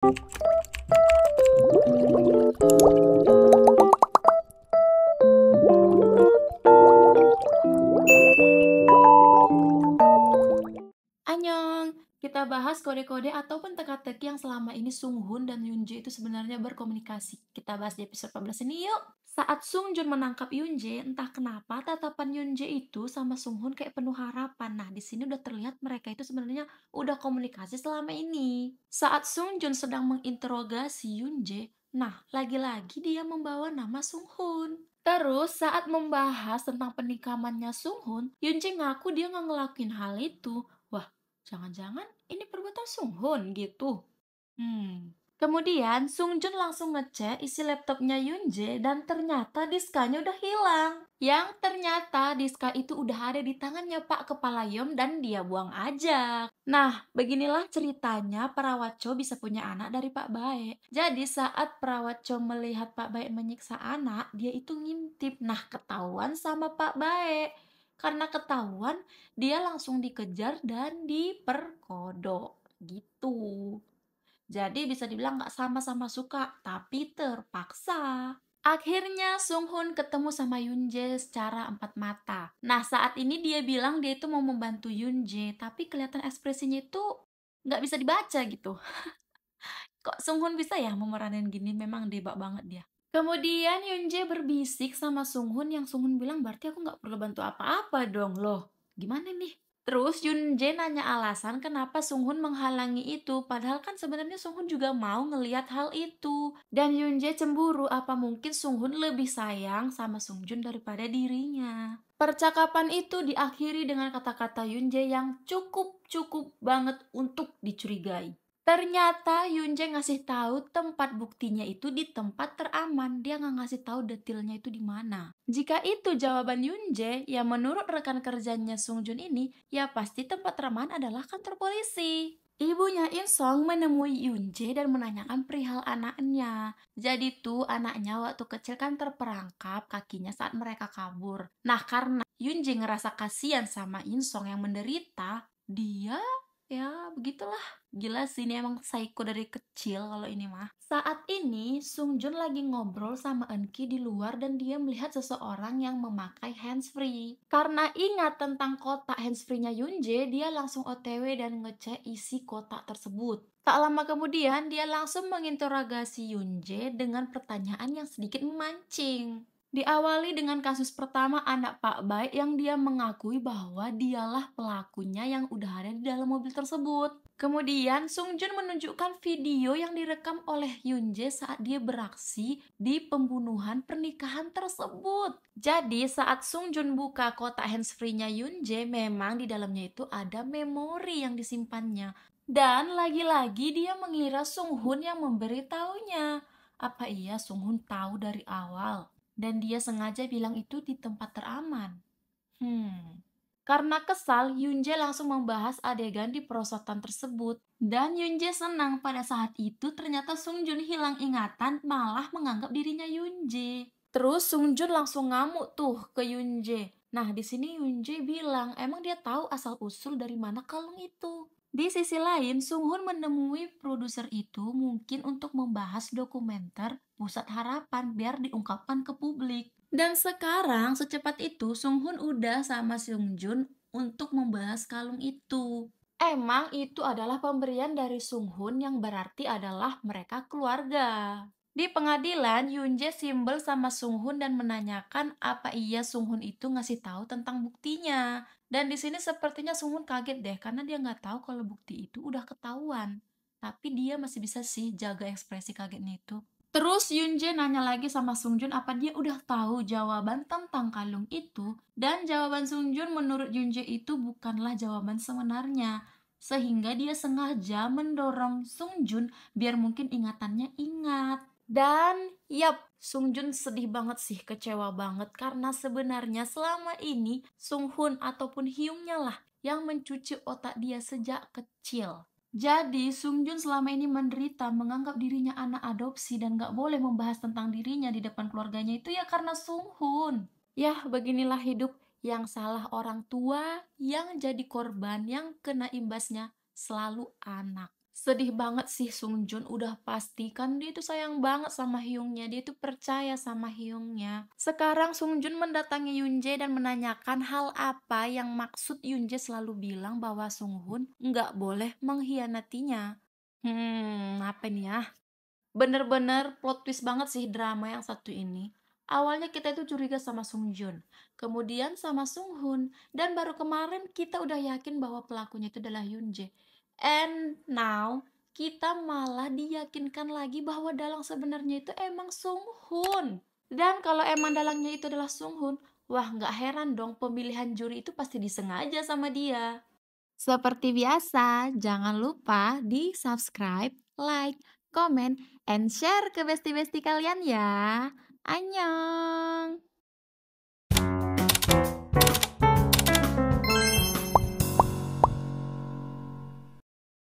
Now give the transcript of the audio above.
Annyeong, kita bahas kode-kode ataupun teka-teki yang selama ini Sunghun dan Yoonjae itu sebenarnya berkomunikasi. Kita bahas di episode 14 ini yuk. Saat Sungjun menangkap Yoonjae, entah kenapa tatapan Yoonjae itu sama Sunghun kayak penuh harapan. Nah, di sini udah terlihat mereka itu sebenarnya udah komunikasi selama ini. Saat Sungjun sedang menginterogasi Yoonjae, nah, lagi-lagi dia membawa nama Sunghun. Terus saat membahas tentang penikamannya Sunghun, Yoonjae ngaku dia nggak ngelakuin hal itu. Wah, jangan-jangan ini perbuatan Sunghun gitu. Kemudian Sungjun langsung ngecek isi laptopnya Yoonjae dan ternyata diskanya udah hilang. Yang ternyata diska itu udah ada di tangannya Pak Kepala Yom dan dia buang aja. Nah, beginilah ceritanya perawat Cho bisa punya anak dari Pak Bae. Jadi saat perawat Cho melihat Pak Bae menyiksa anak, dia itu ngintip. Nah, ketahuan sama Pak Bae. Karena ketahuan, dia langsung dikejar dan diperkodok. Gitu. Jadi bisa dibilang nggak sama-sama suka, tapi terpaksa. Akhirnya Sunghun ketemu sama Yoonjae secara empat mata. Nah, saat ini dia bilang dia itu mau membantu Yoonjae, tapi kelihatan ekspresinya itu nggak bisa dibaca gitu. Kok Sunghun bisa ya memeranin gini? Memang debak banget dia. Kemudian Yoonjae berbisik sama Sunghun yang Sunghun bilang berarti aku nggak perlu bantu apa-apa dong loh. Gimana nih? Terus Yoonjae nanya alasan kenapa Sunghun menghalangi itu, padahal kan sebenarnya Sunghun juga mau ngelihat hal itu. Dan Yoonjae cemburu, apa mungkin Sunghun lebih sayang sama Sungjun daripada dirinya. Percakapan itu diakhiri dengan kata-kata Yoonjae yang cukup banget untuk dicurigai. Ternyata Yoonjae ngasih tahu tempat buktinya itu di tempat teraman. Dia nggak ngasih tahu detailnya itu di mana. Jika itu jawaban Yoonjae, ya menurut rekan kerjanya Sungjun ini, ya pasti tempat teraman adalah kantor polisi. Ibunya In-song menemui Yoonjae dan menanyakan perihal anaknya. Jadi tuh anaknya waktu kecil kan terperangkap kakinya saat mereka kabur. Nah, karena Yoonjae ngerasa kasihan sama In-song yang menderita, dia ya begitulah. Gila sih, ini emang psycho dari kecil kalau ini mah. Saat ini, Sungjun lagi ngobrol sama Eunki di luar dan dia melihat seseorang yang memakai handsfree. Karena ingat tentang kotak handsfree-nya Yoonjae, dia langsung OTW dan ngecek isi kotak tersebut. Tak lama kemudian, dia langsung menginterogasi Yoonjae dengan pertanyaan yang sedikit memancing. Diawali dengan kasus pertama anak Pak Baik yang dia mengakui bahwa dialah pelakunya yang udah ada di dalam mobil tersebut. Kemudian Sungjun menunjukkan video yang direkam oleh Yoonjae saat dia beraksi di pembunuhan pernikahan tersebut. Jadi saat Sungjun buka kotak handsfree-nya Yoonjae, memang di dalamnya itu ada memori yang disimpannya. Dan lagi-lagi dia mengira Sunghun yang memberitahunya. Apa iya Sunghun tahu dari awal? Dan dia sengaja bilang itu di tempat teraman. Karena kesal, Yoonjae langsung membahas adegan di perosotan tersebut. Dan Yoonjae senang pada saat itu ternyata Sungjun hilang ingatan malah menganggap dirinya Yoonjae. Terus Sungjun langsung ngamuk tuh ke Yoonjae. Nah, di sini Yoonjae bilang emang dia tahu asal-usul dari mana kalung itu. Di sisi lain, Sunghun menemui produser itu mungkin untuk membahas dokumenter Pusat Harapan biar diungkapkan ke publik. Dan sekarang secepat itu Sunghun udah sama Seungjun untuk membahas kalung itu. Emang itu adalah pemberian dari Sunghun yang berarti adalah mereka keluarga. Di pengadilan, Yoonjae simbol sama Sunghun dan menanyakan apa iya Sunghun itu ngasih tahu tentang buktinya. Dan di sini sepertinya Sunghun kaget deh karena dia nggak tahu kalau bukti itu udah ketahuan. Tapi dia masih bisa sih jaga ekspresi kagetnya itu. Terus Yoonjae nanya lagi sama Sungjun apa dia udah tahu jawaban tentang kalung itu. Dan jawaban Sungjun menurut Yoonjae itu bukanlah jawaban sebenarnya. Sehingga dia sengaja mendorong Sungjun biar mungkin ingatannya ingat. Dan yap, Sungjun sedih banget sih, kecewa banget karena sebenarnya selama ini Sunghun ataupun Hyungnya lah yang mencuci otak dia sejak kecil. Jadi Sungjun selama ini menderita menganggap dirinya anak adopsi dan gak boleh membahas tentang dirinya di depan keluarganya itu ya karena Sunghun. Yah, beginilah hidup, yang salah orang tua, yang jadi korban, yang kena imbasnya selalu anak. Sedih banget sih Sung Jun, udah pasti kan dia itu sayang banget sama Hyungnya, dia itu percaya sama Hyungnya. Sekarang Sung Jun mendatangi Yoon Jae dan menanyakan hal apa yang maksud Yoon Jae selalu bilang bahwa Sung Hoon nggak boleh mengkhianatinya. Apa nih ya? Bener-bener plot twist banget sih drama yang satu ini. Awalnya kita itu curiga sama Sung Jun, kemudian sama Sung Hoon, dan baru kemarin kita udah yakin bahwa pelakunya itu adalah Yoon Jae. And now, kita malah diyakinkan lagi bahwa dalang sebenarnya itu emang Sung Hoon. Dan kalau emang dalangnya itu adalah Sung Hoon, wah nggak heran dong pemilihan juri itu pasti disengaja sama dia. Seperti biasa, jangan lupa di subscribe, like, comment, and share ke besti-besti kalian ya. Annyeong!